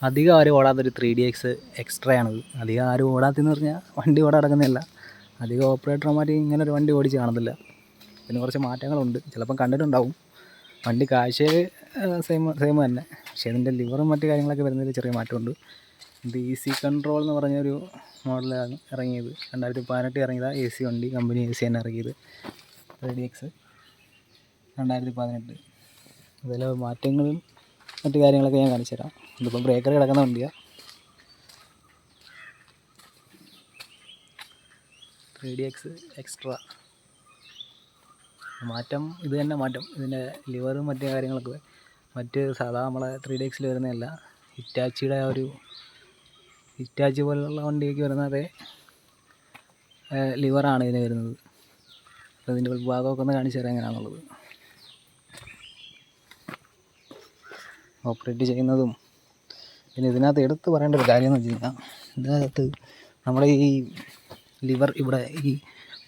അധികം ആരും ഓടാത്തൊരു 3DX എക്സ്ട്രയാണത്. അധികം ആരും ഓടാത്തെന്ന് പറഞ്ഞാൽ വണ്ടി ഓടാൻ നടക്കുന്നതല്ല, അധികം ഓപ്പറേറ്റർമാർ ഇങ്ങനെ ഒരു വണ്ടി ഓടിച്ച് കാണത്തില്ല. പിന്നെ കുറച്ച് മാറ്റങ്ങളുണ്ട്, ചിലപ്പം കണ്ടിട്ടുണ്ടാവും. വണ്ടി കാഴ്ചയിൽ സെയിം തന്നെ, പക്ഷേ ഇതിൻ്റെ ലിവറും മറ്റു കാര്യങ്ങളൊക്കെ വരുന്നതിൽ ചെറിയ മാറ്റമുണ്ട്. ഇത് ഈസി കൺട്രോൾ എന്ന് പറഞ്ഞൊരു മോഡലാണ് ഇറങ്ങിയത്, 2018 ഇറങ്ങിയതാണ്. AC വണ്ടി, കമ്പനി AC തന്നെ ഇറങ്ങിയത് 3DX 2018. അതിലെ മാറ്റങ്ങളും മറ്റു കാര്യങ്ങളൊക്കെ ഞാൻ കാണിച്ചു തരാം. ഇതിപ്പം ബ്രേക്കർ കിടക്കുന്ന വണ്ടിയാണ്, 3DX എക്സ്ട്രാ. മാറ്റം ഇത് തന്നെ മാറ്റം, ഇതിൻ്റെ ലിവറും മറ്റു കാര്യങ്ങളൊക്കെ മറ്റ് സാധാ നമ്മളെ 3DXൽ വരുന്നതല്ല. ഹിറ്റാച്ചിയുടെ ഒരു ഹിറ്റാച്ചി പോലുള്ള വണ്ടിയൊക്കെ വരുന്നത് ലിവറാണ് ഇതിന് വരുന്നത്. അപ്പോൾ ഇതിൻ്റെ ഭാഗമൊക്കെ ഒന്ന് കാണിച്ചു തരാം എങ്ങനെയാണെന്നുള്ളത്. ഓപ്പറേറ്റ് ചെയ്യുന്നതും പിന്നെ ഇതിനകത്ത് എടുത്ത് പറയേണ്ട ഒരു കാര്യം എന്ന് വെച്ച് കഴിഞ്ഞാൽ, ഇതിനകത്ത് നമ്മുടെ ഈ ലിവർ ഇവിടെ ഈ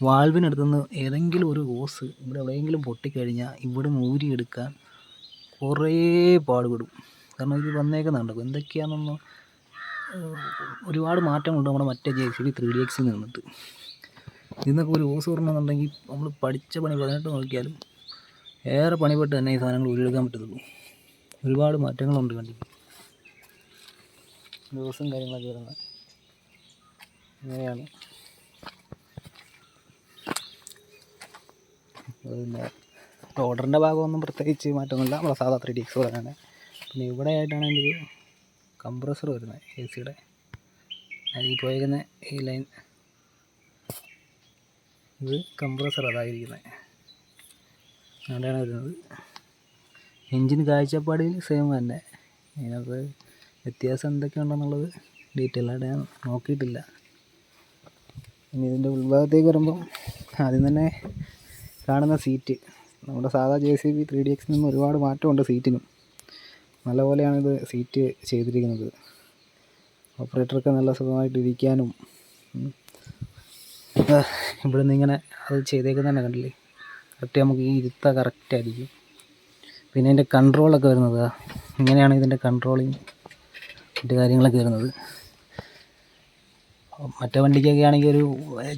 വാൾവിനടുത്തുനിന്ന് ഏതെങ്കിലും ഒരു ഹോസ് ഇവിടെ എവിടെയെങ്കിലും പൊട്ടിക്കഴിഞ്ഞാൽ ഇവിടെ ഊരിയെടുക്കാൻ കുറേ പാടുപെടും. കാരണം ഇത് വന്നേക്കുന്നുണ്ടോ എന്തൊക്കെയാണെന്നൊന്നും ഒരുപാട് മാറ്റങ്ങളുണ്ട് നമ്മുടെ മറ്റേ JCB 3DXൽ നിന്നിട്ട്. ഇതിന്നൊക്കെ ഒരു ഹോസ് പറഞ്ഞെന്നുണ്ടെങ്കിൽ നമ്മൾ പഠിച്ച പണി 18 നോക്കിയാലും ഏറെ പണിപ്പെട്ട് തന്നെ ഈ സാധനങ്ങൾ ഊരിയെടുക്കാൻ പറ്റത്തുള്ളൂ. ഒരുപാട് മാറ്റങ്ങളുണ്ട് വണ്ടിക്ക്, ഹോസും കാര്യങ്ങളൊക്കെ വരുന്നത് ഇങ്ങനെയാണ്. പിന്നെ റോഡറിൻ്റെ ഭാഗമൊന്നും പ്രത്യേകിച്ച് മാറ്റമൊന്നുമില്ല, നമ്മളെ സാധാ 3DX പോലെ തന്നെ. പിന്നെ ഇവിടെ ആയിട്ടാണ് എൻ്റെ ഒരു കംപ്രസർ വരുന്നത് AC-യുടെ. ഈ പോയിരിക്കുന്ന ഈ ലൈൻ, ഇത് കംപ്രസർ അതായിരിക്കുന്നത്, അവിടെയാണ് വരുന്നത്. എൻജിൻ കാഴ്ചപ്പാടിൽ സെയിം തന്നെ, ഇതിനകത്ത് വ്യത്യാസം എന്തൊക്കെയുണ്ടെന്നുള്ളത് ഡീറ്റെയിൽ ആയിട്ട് ഞാൻ നോക്കിയിട്ടില്ല. ഇനി ഇതിൻ്റെ ഉൾഭാഗത്തേക്ക് വരുമ്പം ആദ്യം തന്നെ കാണുന്ന സീറ്റ്, നമ്മുടെ സാധാ JCB 3DXൽ നിന്ന് ഒരുപാട് മാറ്റമുണ്ട് സീറ്റിനും. നല്ലപോലെയാണ് ഇത് സീറ്റ് ചെയ്തിരിക്കുന്നത്, ഓപ്പറേറ്റർക്ക് നല്ല സുഖമായിട്ട് ഇരിക്കാനും. ഇവിടെ നിന്ന് ഇങ്ങനെ അത് ചെയ്തേക്കുന്ന തന്നെ കണ്ടില്ലേ, കറക്റ്റ് നമുക്ക് ഈ ഇരുത്ത കറക്റ്റായിരിക്കും. പിന്നെ ഇതിൻ്റെ കൺട്രോളൊക്കെ വരുന്നത് ഇങ്ങനെയാണ്, ഇതിൻ്റെ കൺട്രോളിങ് മറ്റു കാര്യങ്ങളൊക്കെ വരുന്നത്. മറ്റേ വണ്ടിക്കൊക്കെ ആണെങ്കിൽ ഒരു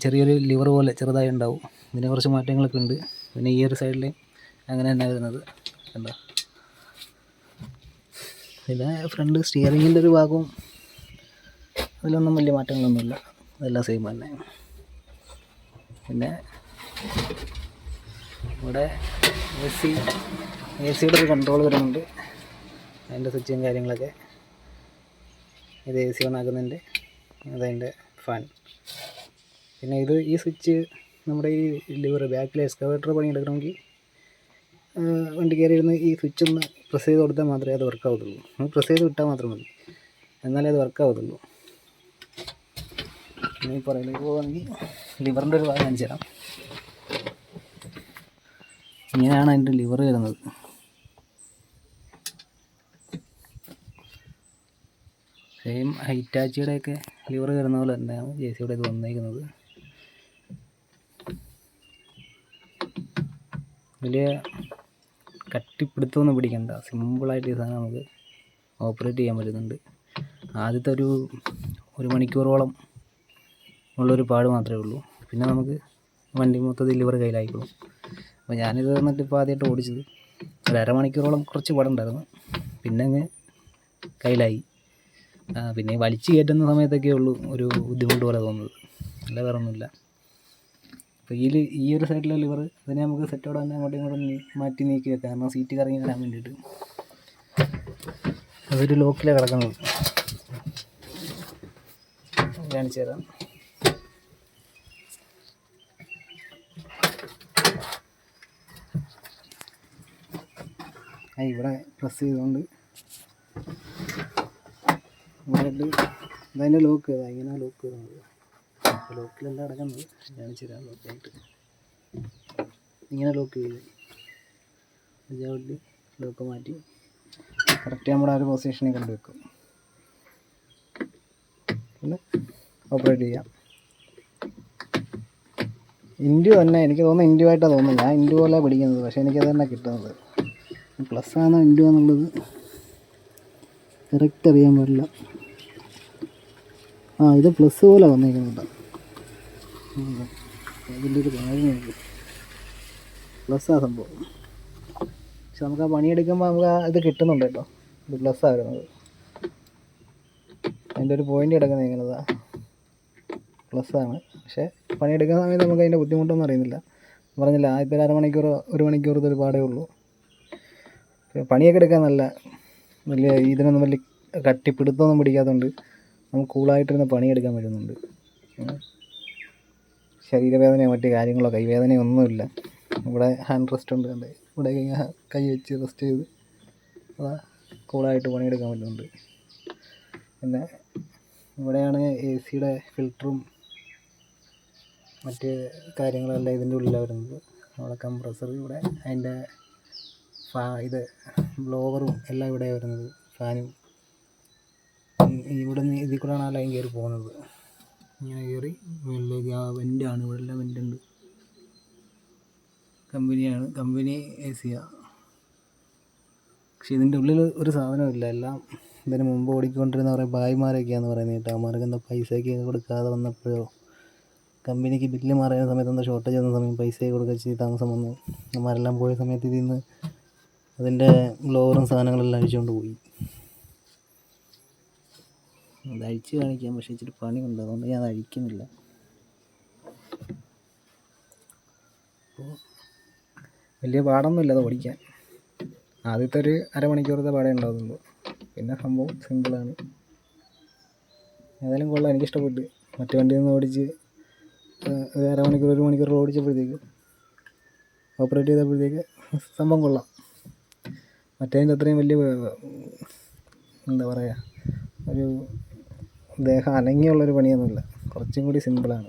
ചെറിയൊരു ലിവർ പോലെ ചെറുതായി ഉണ്ടാവും, ഇതിന് കുറച്ച് മാറ്റങ്ങളൊക്കെ ഉണ്ട്. പിന്നെ ഈ ഒരു സൈഡിൽ അങ്ങനെ തന്നെ വരുന്നത് എന്താ. പിന്നെ ഫ്രണ്ട് സ്റ്റിയറിങ്ങിൻ്റെ ഒരു ഭാഗവും അതിലൊന്നും വലിയ മാറ്റങ്ങളൊന്നുമില്ല, അതെല്ലാം സെയിം തന്നെ. പിന്നെ ഇവിടെ AC-യുടെ ഒരു കൺട്രോൾ വരുന്നുണ്ട്, അതിൻ്റെ സ്വിച്ചും കാര്യങ്ങളൊക്കെ. ഇത് AC ഓൺ ആക്കുന്നതിൻ്റെ അതതിൻ്റെ ഫാൻ. പിന്നെ ഈ സ്വിച്ച് നമ്മുടെ ഈ ലിവർ ബാക്കിൽ എക്സ്കവേറ്റർ പണിയെടുക്കണമെങ്കിൽ വണ്ടി കയറി ഇരുന്ന് ഈ സ്വിച്ച് ഒന്ന് പ്രസ് ചെയ്ത് കൊടുത്താൽ മാത്രമേ അത് വർക്കാവത്തുള്ളൂ. നമ്മൾ പ്രസ് ചെയ്ത് വിട്ടാൽ മാത്രം മതി, എന്നാലേ അത് വർക്കാവത്തുള്ളൂ. ഇനി പുറകിലേക്ക് പോകുകയാണെങ്കിൽ ലിവറിൻ്റെ ഒരു ഭാഗം കാണിച്ചു തരാം. ഇങ്ങനെയാണ് അതിൻ്റെ ലിവർ വരുന്നത്. സെയിം ഹൈറ്റാച്ചിയുടെയൊക്കെ ലിവർ വരുന്ന പോലെ തന്നെയാണ് JCയുടെ ഇത് വന്നേക്കുന്നത്. വലിയ കട്ടിപ്പിടുത്തമൊന്നും പിടിക്കണ്ട, സിമ്പിളായിട്ട് ഈ സാധനം നമുക്ക് ഓപ്പറേറ്റ് ചെയ്യാൻ പറ്റുന്നുണ്ട്. ആദ്യത്തെ ഒരു മണിക്കൂറോളം ഉള്ളൊരു പാട് മാത്രമേ ഉള്ളൂ, പിന്നെ നമുക്ക് വണ്ടി മൊത്തത്തിൽ ലിവർ കയ്യിലായിക്കോളും. അപ്പോൾ ഞാനിത് വന്നിട്ട് ഇപ്പോൾ ആദ്യമായിട്ട് ഓടിച്ചത് ഒരു അരമണിക്കൂറോളം കുറച്ച് പാടുണ്ടായിരുന്നു, പിന്നെ അങ്ങ് കയ്യിലായി. പിന്നെ വലിച്ചു കയറ്റുന്ന സമയത്തൊക്കെ ഉള്ളൂ ഒരു ബുദ്ധിമുട്ട് പോലെ തോന്നുന്നത്, അല്ല വേറെ ഒന്നുമില്ല. അപ്പോൾ ഈ ഒരു സൈഡിലെ ലിവർ അതിനെ നമുക്ക് സെറ്റോടെ തന്നെ അങ്ങോട്ടും ഇങ്ങോട്ടും മാറ്റി നീക്കി വെക്കാം, കാരണം സീറ്റ് കറങ്ങി വരാൻ വേണ്ടിയിട്ട്. അതൊരു ലോക്കിലാണ് കിടക്കുന്നത്, കാണിച്ചു തരാം. ഇവിടെ പ്രസ് ചെയ്തുകൊണ്ട് ഇതതിൻ്റെ ലോക്ക് ഇങ്ങനെ ലോക്ക് വരുന്നത്, ലോക്കിലല്ല അടക്കുന്നത്, കാണിച്ചു തരാം. ലോക്കായിട്ട് ഇങ്ങനെ ലോക്ക് ചെയ്ത് ലോക്ക് മാറ്റി കറക്റ്റ് നമ്മുടെ ആ ഒരു പൊസിഷനിൽ കൊണ്ടുവെക്കും, പിന്നെ ഓപ്പറേറ്റ് ചെയ്യാം. ഇൻഡ്യൂ തന്നെ, എനിക്ക് തോന്നുന്നു ഇൻഡ്യൂ ആയിട്ടാണ് തോന്നുന്നത്. ഞാൻ ഇൻഡ്യൂ പോലെ പിടിക്കുന്നത്, പക്ഷേ എനിക്കത് തന്നെ കിട്ടുന്നത്. പ്ലസ് ആണോ ഇൻഡ്യൂ എന്നുള്ളത് കറക്റ്റ് അറിയാൻ പാടില്ല. ഇത് പ്ലസ് പോലെ വന്നേക്കുന്നുണ്ട്. അതിൻ്റെ ഒരു കാര്യം പ്ലസ്സാണ് സംഭവം. പക്ഷെ നമുക്ക് ആ പണിയെടുക്കുമ്പോൾ നമുക്ക് ഇത് കിട്ടുന്നുണ്ട് കേട്ടോ. ഇത് പ്ലസ്സാണ് വരുന്നത്. അതിൻ്റെ ഒരു പോയിൻ്റ് കിടക്കുന്നത് എങ്ങനെയാണ് പ്ലസ്സാണ്. പക്ഷേ പണിയെടുക്കുന്ന സമയത്ത് നമുക്ക് അതിൻ്റെ ബുദ്ധിമുട്ടൊന്നും അറിയുന്നില്ല. പറഞ്ഞില്ല, ആദ്യത്തെ അരമണിക്കൂറോ 1 മണിക്കൂർ ഒരു പാടേ ഉള്ളൂ. പണിയൊക്കെ എടുക്കാൻ വലിയ ഇതിനൊന്നും വലിയ കട്ടിപ്പിടുത്തമൊന്നും പിടിക്കാത്തതുകൊണ്ട് നമുക്ക് കൂളായിട്ടിരുന്ന് പണിയെടുക്കാൻ പറ്റുന്നുണ്ട്. ശരീരവേദനയോ മറ്റു കാര്യങ്ങളോ കൈവേദനയോ ഒന്നുമില്ല. ഇവിടെ ഹാൻഡ് റെസ്റ്റ് ഉണ്ട്. കണ്ടേ, ഇവിടെ കൈ വെച്ച് റെസ്റ്റ് ചെയ്ത് കൂളായിട്ട് പണിയെടുക്കാൻ പറ്റുന്നുണ്ട്. പിന്നെ ഇവിടെയാണ് AC യുടെ ഫിൽറ്ററും മറ്റ് കാര്യങ്ങളെല്ലാം ഇതിൻ്റെ ഉള്ളിലാണ് വരുന്നത്. അവിടെ കംപ്രസർ, ഇവിടെ അതിൻ്റെ ഇത് ബ്ലോവറും എല്ലാം ഇവിടെ വരുന്നത്. ഫാനും ഇവിടെ നിന്ന് ഇതിൽ കൂടെയാണ് ആ ലൈൻ കയറി പോകുന്നത്. ഇങ്ങനെ കയറി മുകളിലേക്ക് ആ വെൻ്റാണ്. ഇവിടെ എല്ലാം വെൻ്റുണ്ട്. കമ്പനി AC-യാണ്. പക്ഷെ ഇതിൻ്റെ ഉള്ളിൽ ഒരു സാധനമില്ല. എല്ലാം ഇതിന് മുമ്പ് ഓടിക്കൊണ്ടിരുന്ന കുറേ ഭായിമാരൊക്കെയാണെന്ന് പറയുന്നത് കേട്ടോ. അവന്മാർക്ക് എന്താ പൈസയ്ക്ക് കൊടുക്കാതെ വന്നപ്പോഴോ കമ്പനിക്ക് ബില്ല് മാറിയ സമയത്ത് എന്താ ഷോർട്ടേജ് വന്ന സമയം പൈസ കൊടുക്കുക താമസം വന്നു. അവന്മാരെല്ലാം പോയ സമയത്ത് ഇതിൽ നിന്ന് അതിൻ്റെ ബ്ലോവറും സാധനങ്ങളെല്ലാം അഴിച്ചുകൊണ്ട് പോയി. അത് അഴിച്ച് കാണിക്കാം, പക്ഷേ ഇച്ചിരി പണിയുണ്ട്. അതുകൊണ്ട് ഞാൻ അത് അഴിക്കുന്നില്ല. അപ്പോൾ വലിയ പാടൊന്നുമില്ല അത് ഓടിക്കാൻ. ആദ്യത്തെ ഒരു അരമണിക്കൂറത്തെ പാടേ ഉണ്ടാകുന്നുള്ളൂ. പിന്നെ സംഭവം സിമ്പിളാണ്. ഏതായാലും കൊള്ളാം, എനിക്കിഷ്ടപ്പെട്ട്. മറ്റു വണ്ടിയിൽ നിന്ന് ഓടിച്ച് ഒരു അരമണിക്കൂർ 1 മണിക്കൂർ ഓടിച്ചപ്പോഴത്തേക്ക് ഓപ്പറേറ്റ് ചെയ്തപ്പോഴത്തേക്ക് സംഭവം കൊള്ളാം. മറ്റേതിൻ്റെ അത്രയും വലിയ എന്താ പറയുക, ഒരു ദേഹം അനങ്ങിയുള്ളൊരു പണിയൊന്നുമില്ല. കുറച്ചും കൂടി സിമ്പിളാണ്.